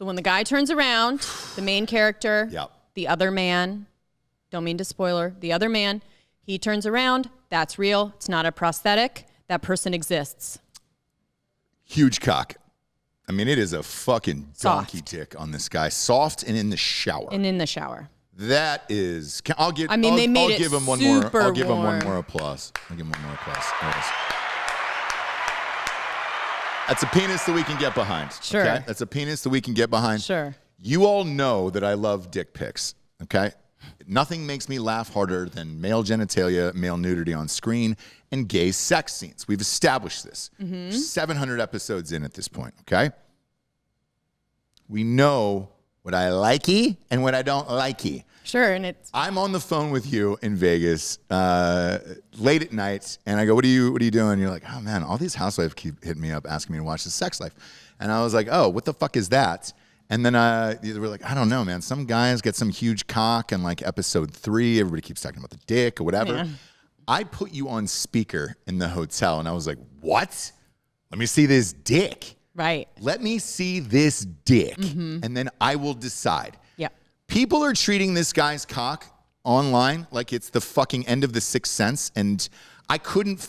So when the guy turns around, the main character, the other man, don't mean to spoiler, the other man, he turns around, that's real. It's not a prosthetic. That person exists. Huge cock. I mean, it is a fucking donkey dick on this guy. Soft and in the shower. That is, I'll give him one more. I'll give him one more applause. There it is. That's a penis that we can get behind. Sure. Okay? That's a penis that we can get behind. Sure. You all know that I love dick pics, okay? Nothing makes me laugh harder than male genitalia, male nudity on screen, and gay sex scenes. We've established this. 700 episodes in at this point, okay? We know what I likey and what I don't likey. Sure, and I'm on the phone with you in Vegas late at night, and I go, "What are you doing?" You're like, "Oh man, all these housewives keep hitting me up asking me to watch The Sex Life," and I was like, "Oh, what the fuck is that?" And then they were like, "I don't know, man. Some guys get some huge cock, and like episode 3, everybody keeps talking about the dick or whatever." Yeah. I put you on speaker in the hotel, and I was like, "What? Let me see this dick." Right. Let me see this dick, and then I will decide. Yeah. People are treating this guy's cock online like it's the fucking end of The Sixth Sense, and I couldn't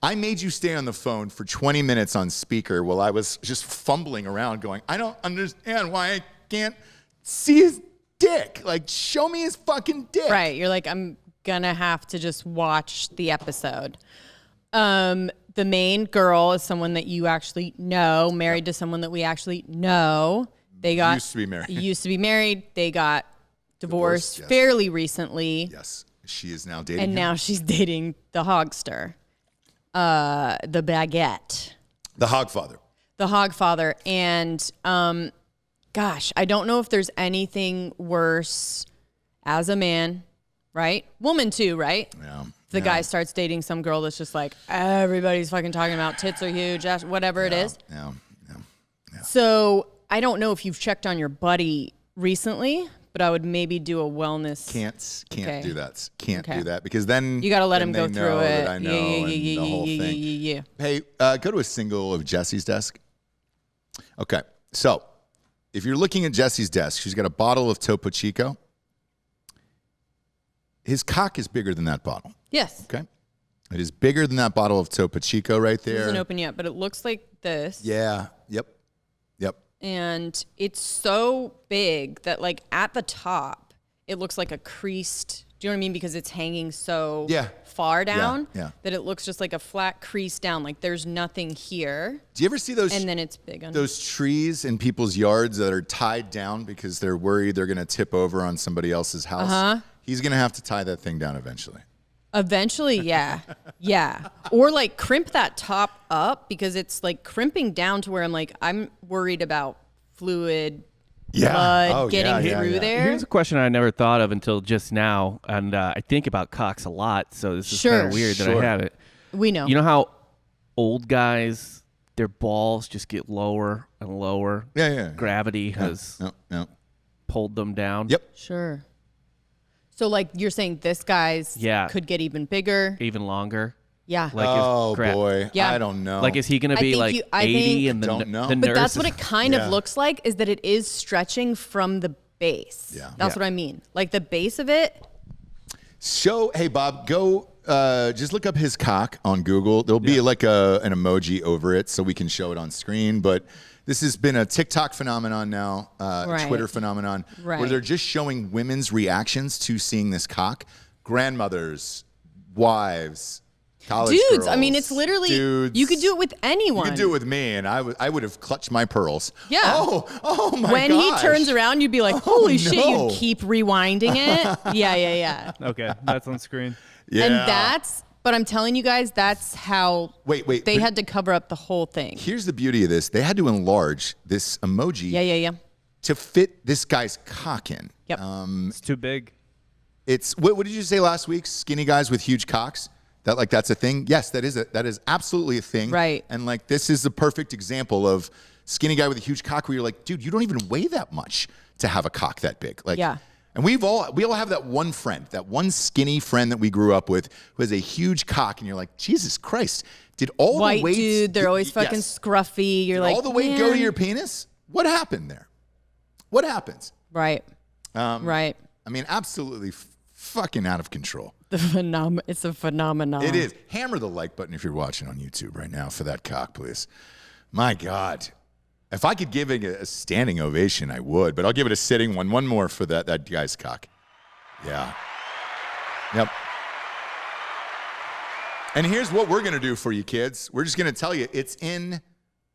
I made you stay on the phone for 20 minutes on speaker while I was just fumbling around going, I don't understand why I can't see his dick. Like, show me his fucking dick. Right. You're like, I'm gonna have to just watch the episode. The main girl is someone that you actually know, married to someone that we actually know. They got used to be married. They got divorced fairly recently. Yes. She is now dating and him. Now she's dating the hogster. The baguette. The hogfather. The hogfather. And gosh, I don't know if there's anything worse as a man, right? Woman too, right? Yeah. The guy starts dating some girl that's just like, everybody's fucking talking about tits are huge, whatever it is. Yeah. So I don't know if you've checked on your buddy recently, but I would maybe do a wellness. Can't do that. Can't do that because then you got to let him go through it. That I know the whole thing. Yeah. Hey, go to a single of Jessie's desk. Okay, so if you're looking at Jessie's desk, she's got a bottle of Topo Chico. His cock is bigger than that bottle. Yes. Okay. It is bigger than that bottle of Topo Chico right there. It hasn't opened yet, but it looks like this. Yeah. Yep. And it's so big that like at the top, it looks like a creased, do you know what I mean? Because it's hanging so far down that it looks just like a flat crease down. Like there's nothing here. Do you ever see those? And then it's big on those trees in people's yards that are tied down because they're worried they're going to tip over on somebody else's house? He's going to have to tie that thing down eventually. Eventually, yeah. Yeah. Or like crimp that top up because it's like crimping down to where I'm worried about fluid, blood getting through there. Here's a question I never thought of until just now. And I think about cocks a lot. So this is kind of weird that I have it. We know. You know how old guys, their balls just get lower and lower? Yeah. Gravity has pulled them down. Yep. Sure. So, like, you're saying this guy's could get even bigger? Even longer? Yeah. Like boy. Yeah. I don't know. Like, is he going to be 80 and don't know. But that's what it kind of looks like, is that it is stretching from the base. Yeah. That's what I mean. Like, the base of it. Hey, Bob, go just look up his cock on Google. There'll be like an emoji over it so we can show it on screen. But this has been a TikTok phenomenon now, a Twitter phenomenon, where they're just showing women's reactions to seeing this cock. Grandmothers, wives, college girls. I mean, it's literally, dudes. You could do it with anyone. You could do it with me, and I would have clutched my pearls. Yeah. Oh my gosh. When he turns around, you'd be like, holy shit, you keep rewinding it. Yeah. Okay, that's on screen. Yeah. And but I'm telling you guys, that's how they had to cover up the whole thing. Here's the beauty of this. They had to enlarge this emoji to fit this guy's cock in. Yep. It's too big. It's what did you say last week? Skinny guys with huge cocks? That's a thing? Yes, that is absolutely a thing. Right. And like this is the perfect example of skinny guy with a huge cock where you're like, dude, you don't even weigh that much to have a cock that big. Like and we all have that one friend, that one skinny friend that we grew up with who has a huge cock, and you're like, Jesus Christ, did all White the weight... dude, they're always fucking scruffy. You're like, all the weight go to your penis? What happened there? What happens? Right. Right. I mean, absolutely fucking out of control. It's a phenomenon. It is. Hammer the like button if you're watching on YouTube right now for that cock, please. My God. If I could give it a standing ovation, I would, but I'll give it a sitting one. One more for that guy's cock. Yeah. Yep. And here's what we're going to do for you kids. We're just going to tell you it's in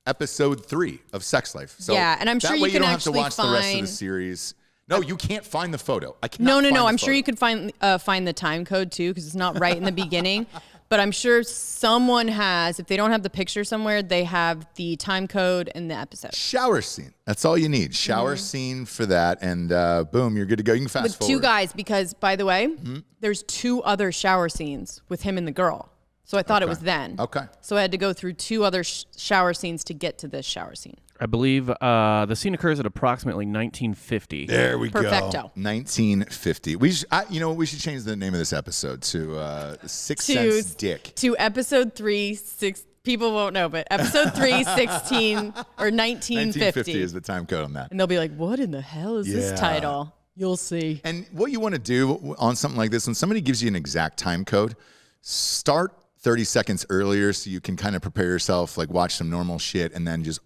episode 3 of Sex Life. So yeah, and I'm sure you can actually don't have to watch the rest of the series. No, you can't find the photo. I cannot No. I'm sure you could find the time code too, because it's not right in the beginning. But I'm sure someone has, if they don't have the picture somewhere, they have the time code and the episode. Shower scene. That's all you need. Shower scene for that, and boom, you're good to go. You can fast forward. With 2 guys, because, by the way, there's 2 other shower scenes with him and the girl. So I thought it was then. Okay. So I had to go through 2 other shower scenes to get to this shower scene. I believe the scene occurs at approximately 1950. There we Perfecto. go. 1950. We should change the name of this episode to Six Sense Dick. To episode 3, 6. People won't know, but episode 3, 16 or 1950. 1950 is the time code on that. And they'll be like, "What in the hell is this title?" You'll see. And what you want to do on something like this, when somebody gives you an exact time code, start 30 seconds earlier so you can kind of prepare yourself, like watch some normal shit, and then just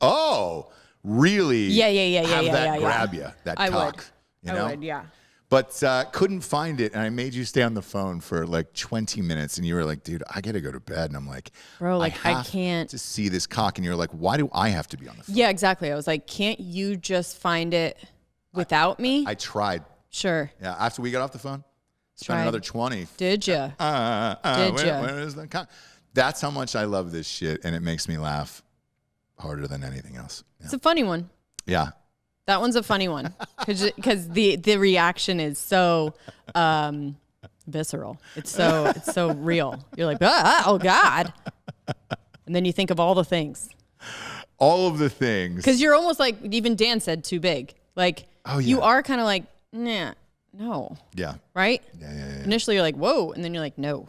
really have that grab you, that cock. I would, yeah. But couldn't find it, and I made you stay on the phone for like 20 minutes, and you were like, dude, I gotta go to bed. And I'm like, bro, like I have can't to see this cock. And you're like, why do I have to be on the phone? Yeah, exactly. I was like, can't you just find it without me? I tried. Sure. Yeah, after we got off the phone, spent another 20. Did you? Where is the cock? That's how much I love this shit, and it makes me laugh harder than anything else. Yeah. It's a funny one. Yeah. That one's a funny one because the reaction is so visceral. It's so real. You're like, oh God, and then you think of all the things. All of the things. Because you're almost like, even Dan said, too big. Like, you are kind of like, nah, no. Yeah. Right? Yeah. Initially, you're like, whoa, and then you're like, no.